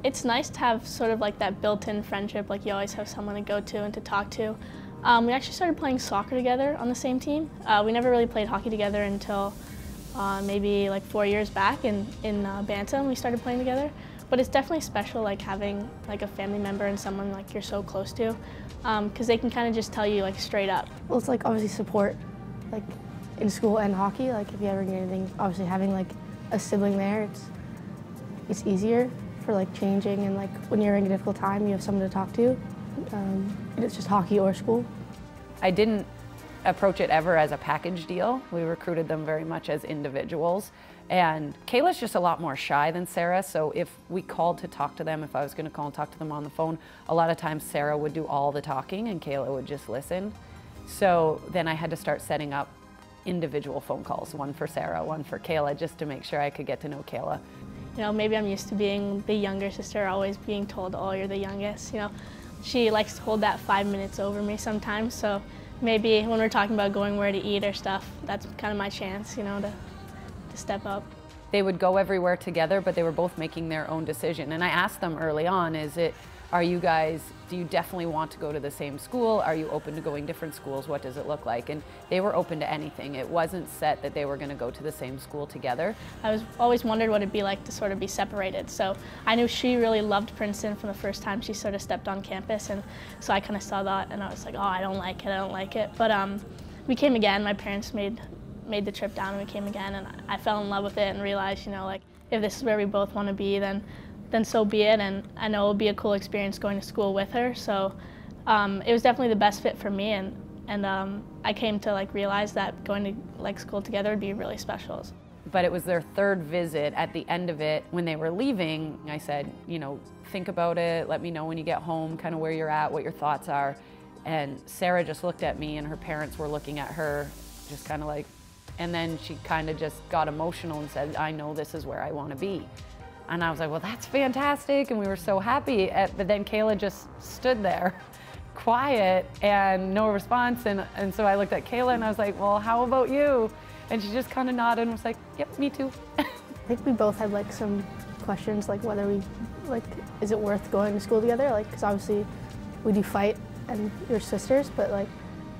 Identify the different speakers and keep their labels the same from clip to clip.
Speaker 1: It's nice to have sort of like that built-in friendship, like you always have someone to go to and to talk to. We actually started playing soccer together on the same team. We never really played hockey together until maybe like 4 years back in Bantam we started playing together. But it's definitely special like having like a family member and someone like you're so close to, because they can kind of just tell you like straight up.
Speaker 2: Well, it's like obviously support, like in school and hockey. Like if you ever need anything, obviously having like a sibling there, it's easier for like changing, and like when you're in a difficult time, you have someone to talk to. And it's just hockey or school.
Speaker 3: I didn't approach it ever as a package deal. We recruited them very much as individuals. And Kayla's just a lot more shy than Sarah, so if we called to talk to them, if I was going to call and talk to them on the phone, a lot of times Sarah would do all the talking and Kayla would just listen. So then I had to start setting up individual phone calls, one for Sarah, one for Kayla, just to make sure I could get to know Kayla.
Speaker 1: You know, maybe I'm used to being the younger sister, always being told, oh, you're the youngest. You know, she likes to hold that 5 minutes over me sometimes, so maybe when we're talking about going where to eat or stuff, that's kind of my chance, you know, to step up.
Speaker 3: They would go everywhere together, but they were both making their own decision. And I asked them early on, do you definitely want to go to the same school? Are you open to going different schools? What does it look like? And they were open to anything. It wasn't set that they were going to go to the same school together.
Speaker 1: I always wondered what it'd be like to sort of be separated. So I knew she really loved Princeton from the first time she sort of stepped on campus. And so I kind of saw that and I was like, oh, I don't like it. But we came again. My parents made the trip down and we came again, and I fell in love with it and realized, you know, like if this is where we both want to be, then so be it. And I know it'll be a cool experience going to school with her. So it was definitely the best fit for me, and I came to like realize that going to like school together would be really special.
Speaker 3: But it was their third visit. At the end of it, when they were leaving, I said, you know, think about it, let me know when you get home, kind of where you're at, what your thoughts are. And Sarah just looked at me and her parents were looking at her, just kind of like, and then she kind of just got emotional and said, I know this is where I want to be. And I was like, well, that's fantastic. And we were so happy. But then Kayla just stood there, quiet and no response. And so I looked at Kayla and I was like, well, how about you? And she just kind of nodded and was like, yep, me too.
Speaker 2: I think we both had like some questions, like whether is it worth going to school together? Like, because obviously we do fight and you're sisters, but like,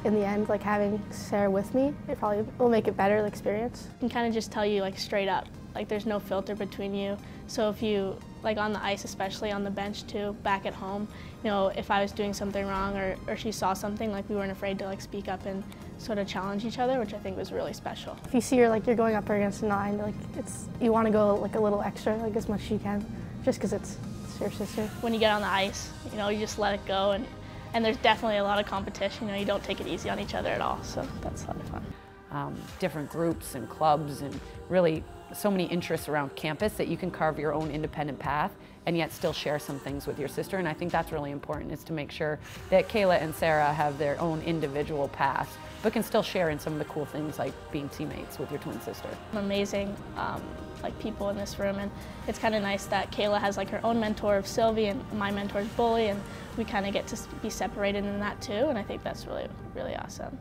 Speaker 2: in the end, like having Sarah with me, it probably will make it better, the experience.
Speaker 1: I can kind of just tell you like straight up, like there's no filter between you. So if you, like on the ice, especially on the bench too, back at home, you know, if I was doing something wrong or she saw something, like we weren't afraid to like speak up and sort of challenge each other, which I think was really special.
Speaker 2: If you see her, like you're going up against a 9, like you want to go like a little extra, like as much as you can, just because it's your sister.
Speaker 1: When you get on the ice, you know, you just let it go, and there's definitely a lot of competition. You know, you don't take it easy on each other at all, so that's a lot of fun.
Speaker 3: Different groups and clubs and really so many interests around campus that you can carve your own independent path and yet still share some things with your sister. And I think that's really important, is to make sure that Kayla and Sarah have their own individual paths, but can still share in some of the cool things like being teammates with your twin sister.
Speaker 1: Amazing like people in this room, and it's kind of nice that Kayla has like her own mentor of Sylvie and my mentor is Bully, and we kind of get to be separated in that too, and I think that's really, really awesome.